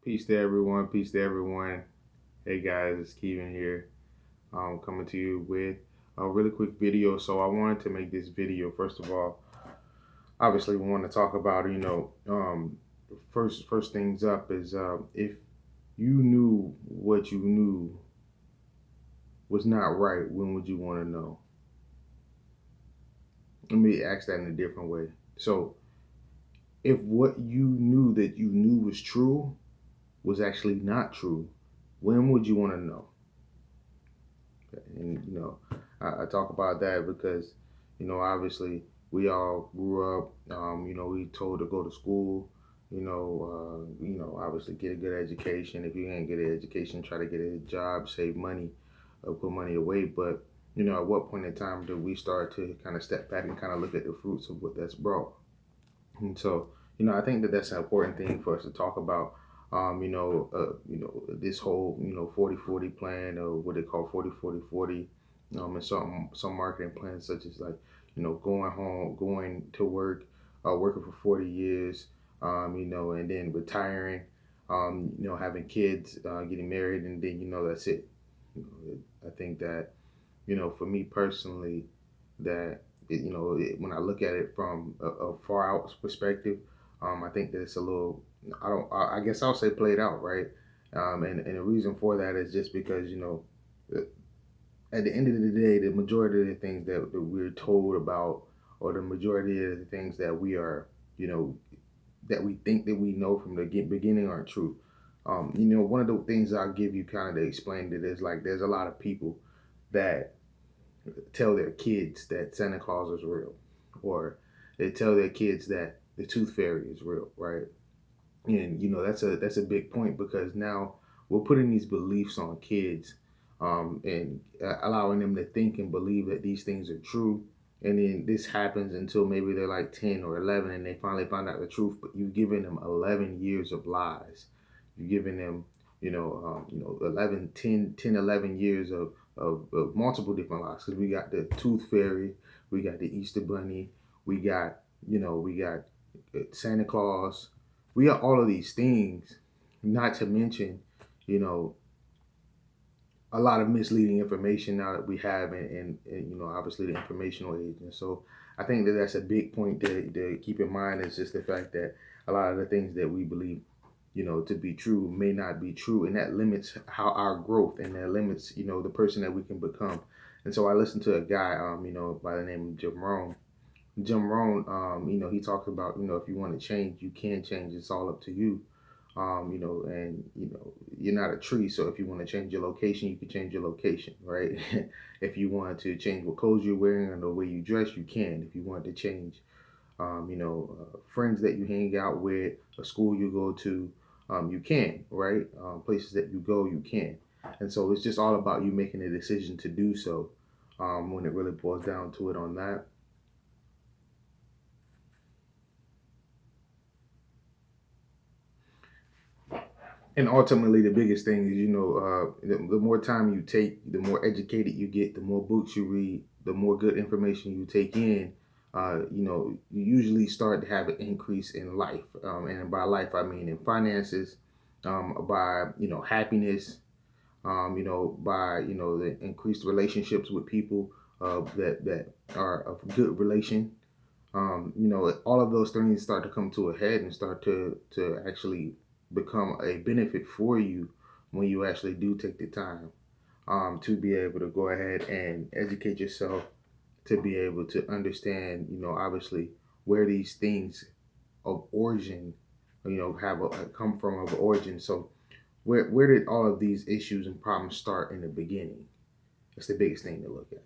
Peace to everyone. Peace to everyone. Hey guys, it's Kevin here. Coming to you with a really quick video. So I wanted to make this video. First of all, obviously we want to talk about first things up is if you knew what you knew was not right, when would you want to know? Let me ask that in a different way. So if what you knew that you knew was true was actually not true, when would you want to know? And I talk about that because obviously we all grew up. We told to go to school. Obviously get a good education. If you ain't get an education, try to get a job, save money, put money away. But at what point in time do we start to kind of step back and kind of look at the fruits of what that's brought? And so, I think that that's an important thing for us to talk about. This whole 40-40 plan, or what they call 40-40-40, and some marketing plans such as like going home, going to work, working for 40 years, and then retiring, having kids, getting married, and then that's it. I think that for me personally, that when I look at it from a far out perspective, I think that it's a little. I guess I'll say played out, right? And the reason for that is just because at the end of the day, the majority of the things that we're told about, or the majority of the things that we are, that we think that we know from the beginning aren't true. One of the things I'll give you kind of to explain it is like there's a lot of people that tell their kids that Santa Claus is real, or they tell their kids that the Tooth Fairy is real, right? And that's a big point because now we're putting these beliefs on kids, and allowing them to think and believe that these things are true. And then this happens until maybe they're like 10 or 11 and they finally find out the truth. But you've given them 11 years of lies. You've given them, 11, 10, 10, 11 years of multiple different lies. Because we got the Tooth Fairy, we got the Easter Bunny, we got, we got Santa Claus. We got all of these things, not to mention, you know, a lot of misleading information now that we have, and obviously the informational age. And so I think that that's a big point to keep in mind, is just the fact that a lot of the things that we believe to be true may not be true, and that limits how our growth, and that limits the person that we can become. And so I listened to a guy by the name of Jim Rohn. He talks about, if you want to change, you can change. It's all up to you. And you're not a tree, so if you want to change your location, you can change your location, right? If you want to change what clothes you're wearing and the way you dress, you can. If you want to change, friends that you hang out with, a school you go to, you can, right? Places that you go, you can. And so it's just all about you making a decision to do so. When it really boils down to it on that. And ultimately, the biggest thing is, the more time you take, the more educated you get, the more books you read, the more good information you take in. You usually start to have an increase in life, and by life I mean in finances, by happiness, by the increased relationships with people that are of good relation. All of those things start to come to a head and start to actually become a benefit for you when you actually do take the time to be able to go ahead and educate yourself, to be able to understand, obviously where these things of origin, have come from of origin. So where did all of these issues and problems start in the beginning? That's the biggest thing to look at.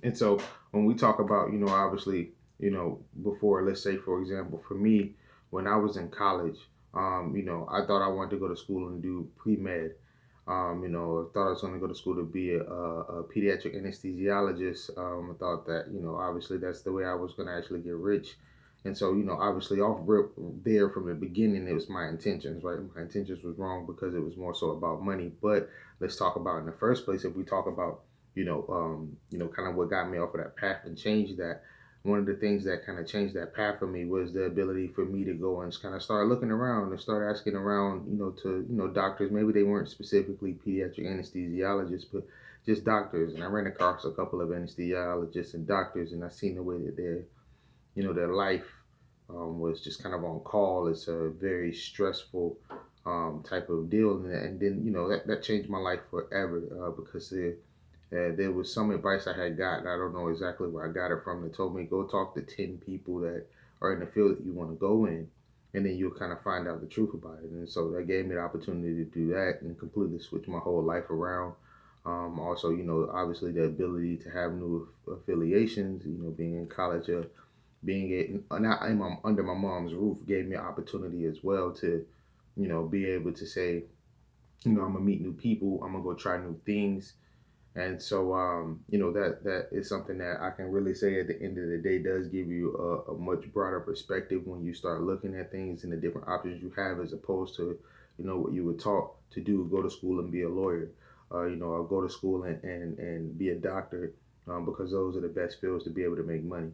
And so when we talk about, obviously, before, let's say, for example, for me, when I was in college, I thought I wanted to go to school and do pre med. I thought I was going to go to school to be a pediatric anesthesiologist. I thought that, obviously that's the way I was going to actually get rich. And so, obviously off rip there from the beginning, it was my intentions, right? My intentions was wrong because it was more so about money. But let's talk about in the first place, if we talk about kind of what got me off of that path and changed that. One of the things that kind of changed that path for me was the ability for me to go and kind of start looking around and start asking around, to doctors. Maybe they weren't specifically pediatric anesthesiologists, but just doctors. And I ran across a couple of anesthesiologists and doctors, and I seen the way that their life was just kind of on call. It's a very stressful type of deal, and then that changed my life forever because there was some advice I had gotten. I don't know exactly where I got it from. That told me go talk to 10 people that are in the field that you want to go in, and then you'll kind of find out the truth about it. And so that gave me the opportunity to do that and completely switch my whole life around. Also, obviously the ability to have new affiliations. Being in college, under my mom's roof gave me an opportunity as well to, be able to say, I'm gonna meet new people. I'm gonna go try new things. And so, that is something that I can really say at the end of the day does give you a much broader perspective when you start looking at things and the different options you have, as opposed to, what you were taught to do: go to school and be a lawyer, or go to school and be a doctor, because those are the best fields to be able to make money.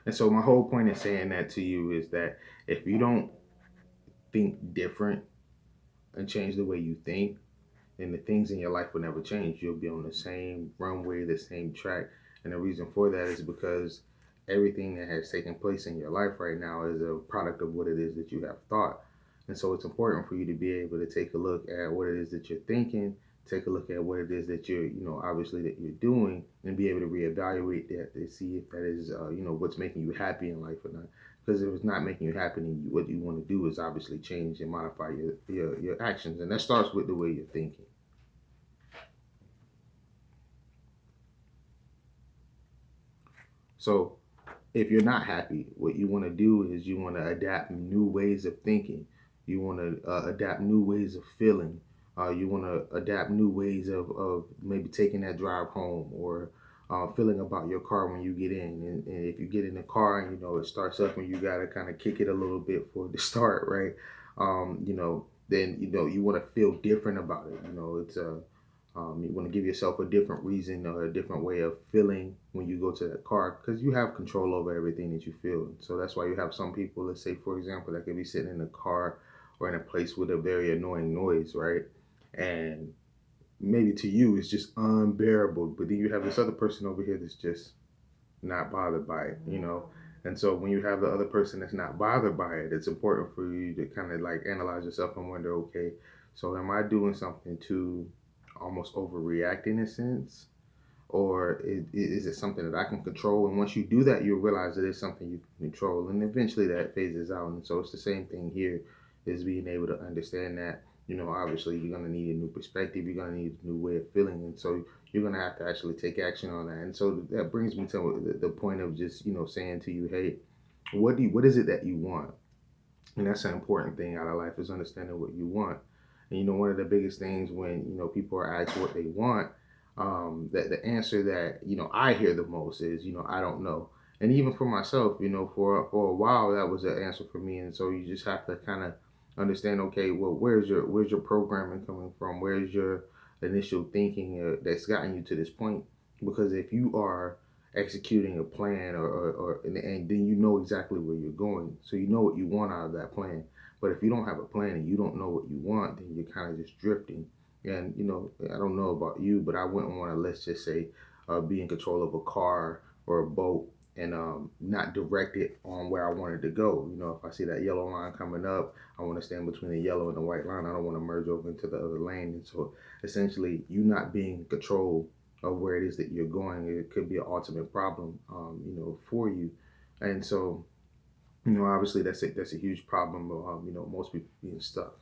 And so, my whole point in saying that to you is that if you don't think different and change the way you think, and the things in your life will never change. You'll be on the same runway, the same track. And the reason for that is because everything that has taken place in your life right now is a product of what it is that you have thought. And so it's important for you to be able to take a look at what it is that you're thinking, take a look at what it is that you're, obviously that you're doing, and be able to reevaluate that to see if that is, what's making you happy in life or not. Because if it's not making you happy, then what you want to do is obviously change and modify your actions. And that starts with the way you're thinking. So if you're not happy, what you want to do is you want to adapt new ways of thinking. You want to adapt new ways of feeling. You want to adapt new ways of maybe taking that drive home, or feeling about your car when you get in. And if you get in the car and it starts up and you got to kind of kick it a little bit for it to start, right? Then you want to feel different about it. You want to give yourself a different reason or a different way of feeling when you go to that car, because you have control over everything that you feel. So that's why you have some people, let's say, for example, that could be sitting in a car or in a place with a very annoying noise, right? And maybe to you it's just unbearable, but then you have this other person over here that's just not bothered by it. And so when you have the other person that's not bothered by it, it's important for you to kind of like analyze yourself and wonder, okay, so am I doing something to almost overreact in a sense, or is it something that I can control? And once you do that, you'll realize that it's something you can control, and eventually that phases out. And so it's the same thing here, is being able to understand that obviously you're going to need a new perspective, you're going to need a new way of feeling, and so you're going to have to actually take action on that. And so that brings me to the point of just saying to you, hey, what is it that you want? And that's an important thing out of life, is understanding what you want. And one of the biggest things when people are asked what they want, that the answer that I hear the most is I don't know. And even for myself, for a while that was the answer for me. And so you just have to kind of understand, okay, well, where's your programming coming from? Where's your initial thinking that's gotten you to this point? Because if you are executing a plan, and then you know exactly where you're going, so you know what you want out of that plan. But if you don't have a plan and you don't know what you want, then you're kind of just drifting. And I don't know about you, but I wouldn't want to, let's just say, be in control of a car or a boat and not direct it on where I wanted to go. If I see that yellow line coming up, I want to stand between the yellow and the white line. I don't want to merge over into the other lane. And so essentially, you not being in control of where it is that you're going, it could be an ultimate problem, for you. And so, obviously that's a huge problem. Most people being stuck.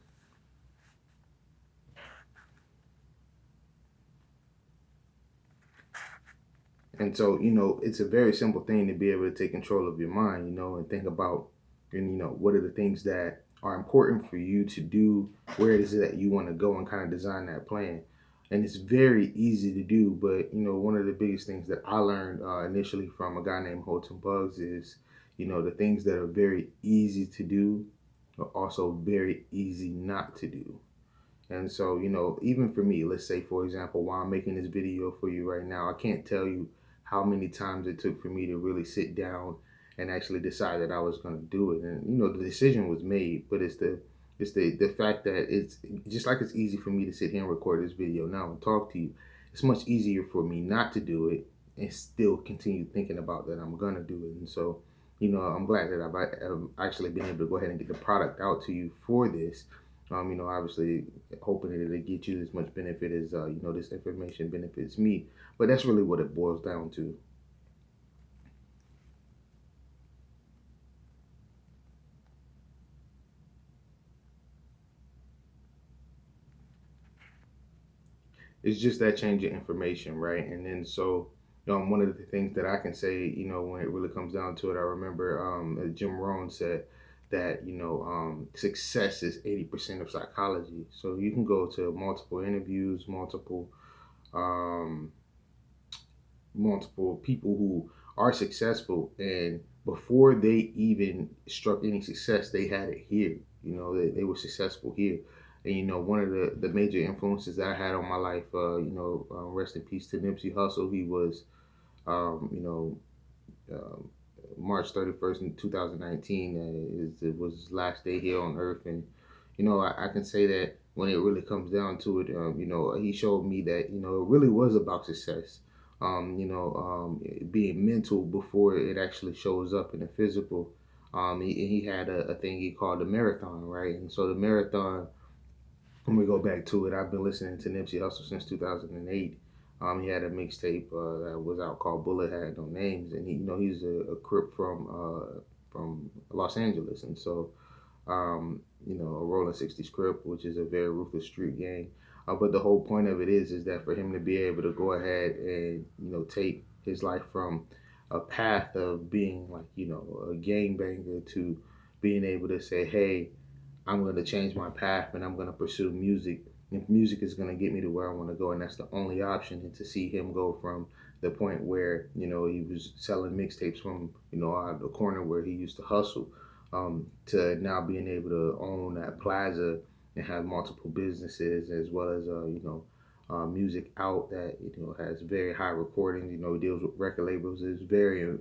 And so, it's a very simple thing to be able to take control of your mind, and think about, and what are the things that are important for you to do, where it is that you want to go, and kind of design that plan. And it's very easy to do, but one of the biggest things that I learned initially from a guy named Holton Bugs is, the things that are very easy to do are also very easy not to do. And so, even for me, let's say, for example, while I'm making this video for you right now, I can't tell you how many times it took for me to really sit down and actually decide that I was going to do it. And, the decision was made, but it's the fact that it's just like it's easy for me to sit here and record this video now and talk to you. It's much easier for me not to do it and still continue thinking about that I'm going to do it. And so, I'm glad that I've actually been able to go ahead and get the product out to you for this. Obviously hoping that it get you as much benefit as this information benefits me. But that's really what it boils down to. It's just that change of information, right? And then so one of the things that I can say, when it really comes down to it, I remember Jim Rohn said that success is 80% of psychology. So you can go to multiple interviews, um, multiple people who are successful, and before they even struck any success, they had it here. They were successful here. And one of the major influences that I had on my life, rest in peace to Nipsey Hussle. He was um, you know um, March 31st in 2019 it was his last day here on earth. And I can say that when it really comes down to it, he showed me that it really was about success. Being mental before it actually shows up in the physical. He had a thing he called the marathon, right? And so the marathon, when we go back to it, I've been listening to Nipsey Hussle since 2008. He had a mixtape that was out called Bullet Had No Names, and he's a Crip from Los Angeles. And so a Rolling 60s Crip, which is a very ruthless street gang. But the whole point of it is that for him to be able to go ahead and take his life from a path of being like a gangbanger to being able to say, hey, I'm going to change my path and I'm going to pursue music. If music is going to get me to where I want to go, and that's the only option, and to see him go from the point where he was selling mixtapes from out of the corner where he used to hustle, to now being able to own that plaza and have multiple businesses, as well as music out that has very high recordings, deals with record labels, is very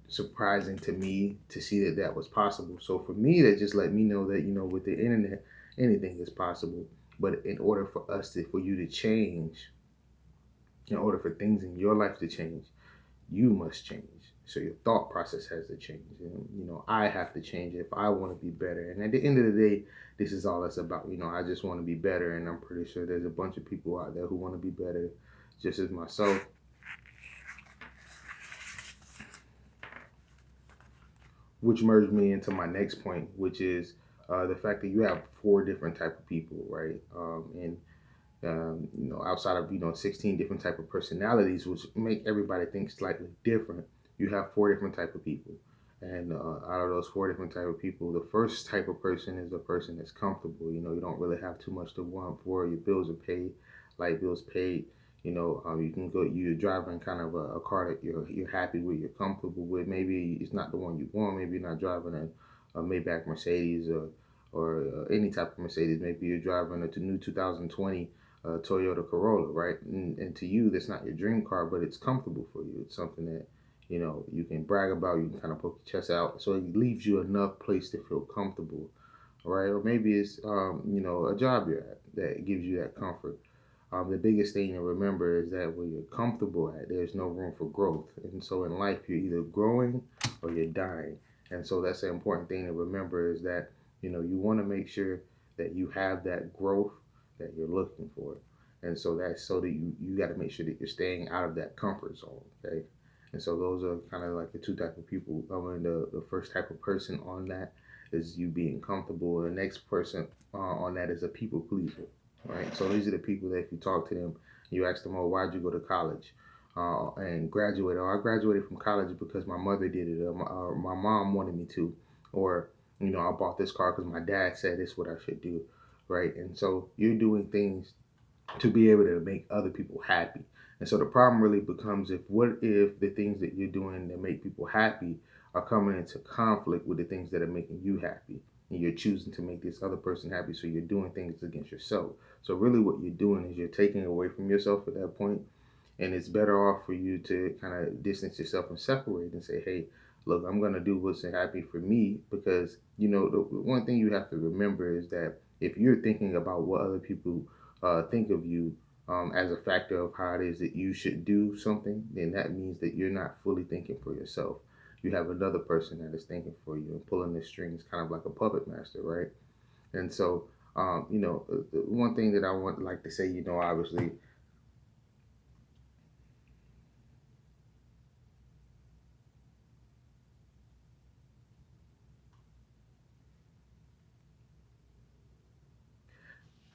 surprising to me to see that that was possible. So for me, that just let me know that with the internet, anything is possible. But in order for for you to change, in order for things in your life to change, you must change. So your thought process has to change. And I have to change if I want to be better. And at the end of the day, this is all it's about. I just want to be better, and I'm pretty sure there's a bunch of people out there who want to be better, just as myself. Which merged me into my next point, which is the fact that you have four different type of people, right? And outside of 16 different type of personalities, which make everybody think slightly different, you have four different type of people. And out of those four different type of people, the first type of person is a person that's comfortable. You don't really have too much to want for. Your bills are paid, light bills paid. You can go. You're driving kind of a car that you're happy with, you're comfortable with. Maybe it's not the one you want. Maybe you're not driving a Maybach Mercedes, or any type of Mercedes. Maybe you're driving a new 2020 Toyota Corolla, right? And to you, that's not your dream car, but it's comfortable for you. It's something that you can brag about. You can kind of poke your chest out, so it leaves you enough place to feel comfortable, right? Or maybe it's a job you're at that gives you that comfort. The biggest thing to remember is that when you're comfortable at, there's no room for growth. And so in life, you're either growing or you're dying. And so that's the important thing to remember, is that you want to make sure that you have that growth that you're looking for. And so that's so that you got to make sure that you're staying out of that comfort zone. Okay. And so those are kind of like the two type of people. And the first type of person on that is you being comfortable. The next person on that is a people pleaser, right? So these are the people that if you talk to them, you ask them, "Oh, why'd you go to college and graduate?" Or, "I graduated from college because my mother did it, or my mom wanted me to," or "I bought this car because my dad said this is what I should do," right? And so you're doing things to be able to make other people happy. And so the problem really becomes, what if the things that you're doing that make people happy are coming into conflict with the things that are making you happy. And you're choosing to make this other person happy, so you're doing things against yourself. So really what you're doing is you're taking away from yourself at that point, and it's better off for you to kind of distance yourself and separate and say, hey, look, I'm going to do what's happy for me, because the one thing you have to remember is that if you're thinking about what other people think of you, as a factor of how it is that you should do something, then that means that you're not fully thinking for yourself. You have another person that is thinking for you and pulling the strings, kind of like a puppet master, right? And so one thing that I want like to say, obviously.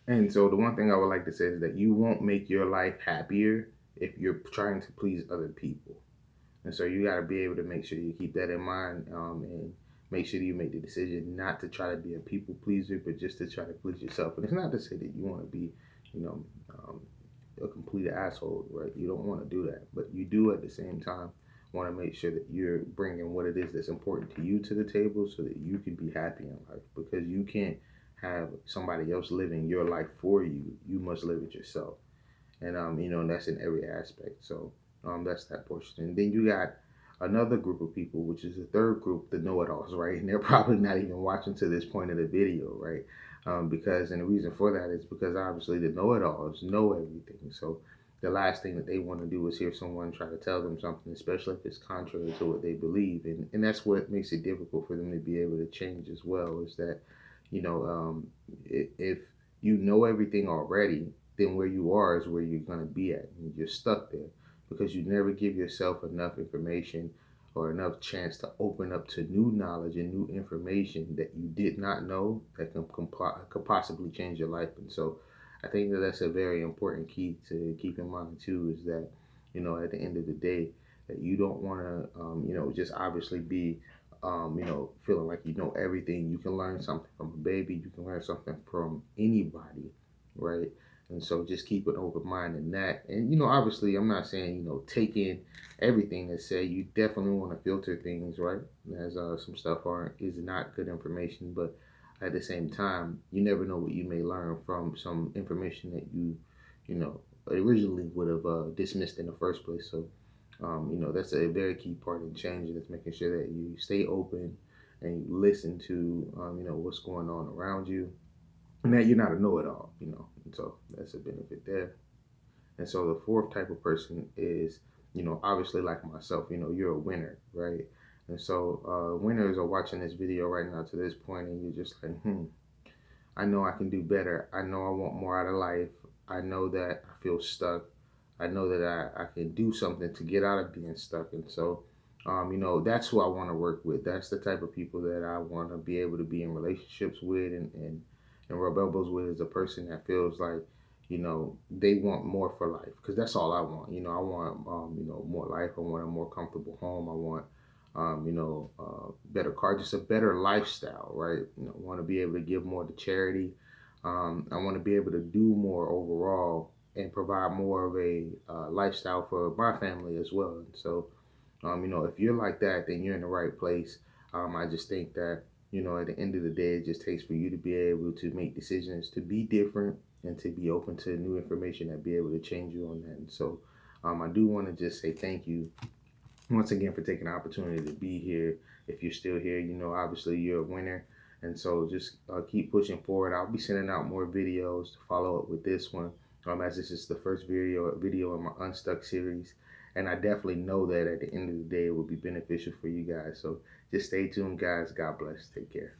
And so the one thing I would like to say is that you won't make your life happier if you're trying to please other people. And so you got to be able to make sure you keep that in mind, and make sure that you make the decision not to try to be a people pleaser, but just to try to please yourself. And it's not to say that you want to be, you know, um, a complete asshole, right? You don't want to do that, but you do at the same time want to make sure that you're bringing what it is that's important to you to the table, so that you can be happy in life. Because you can't have somebody else living your life for you. You must live it yourself, and and that's in every aspect. So that's that portion. And then you got another group of people, which is the third group, the know-it-alls, right? And they're probably not even watching to this point of the video, right? Because and the reason for that is because obviously the know-it-alls know everything. So the last thing that they want to do is hear someone try to tell them something, especially if it's contrary to what they believe. And that's what makes it difficult for them to be able to change as well, is that, you know, if you know everything already, then where you are is where you're going to be at. And you're stuck there because you never give yourself enough information or enough chance to open up to new knowledge and new information that you did not know that could possibly change your life. And so I think that that's a very important key to keep in mind too, is that, at the end of the day, that you don't want to, just obviously be feeling like you know everything. You can learn something from a baby. You can learn something from anybody, right? And so just keep an open mind in that. And obviously, I'm not saying take in everything that's said. You definitely want to filter things, right? As some stuff aren't is not good information, but at the same time, you never know what you may learn from some information that you know, originally would have dismissed in the first place. So that's a very key part in changing, is making sure that you stay open and you listen to, what's going on around you, and that you're not a know-it-all, And so that's a benefit there. And so the fourth type of person is, obviously like myself, you're a winner, right? And so winners are watching this video right now to this point, and you're just like, I know I can do better. I know I want more out of life. I know that I feel stuck. I know that I can do something to get out of being stuck. And so, that's who I want to work with. That's the type of people that I want to be able to be in relationships with and rub elbows with, is a person that feels like, they want more for life. Because that's all I want. I want, more life. I want a more comfortable home. I want better car, just a better lifestyle, right? I want to be able to give more to charity. I want to be able to do more overall and provide more of a lifestyle for my family as well. And so, if you're like that, then you're in the right place. I just think that, at the end of the day, it just takes for you to be able to make decisions, to be different, and to be open to new information that be able to change you on that. And so, I do want to just say thank you once again for taking the opportunity to be here. If you're still here, obviously you're a winner. And so just keep pushing forward. I'll be sending out more videos to follow up with this one, as this is the first video in my Unstuck series. And I definitely know that at the end of the day, it will be beneficial for you guys. So just stay tuned, guys. God bless. Take care.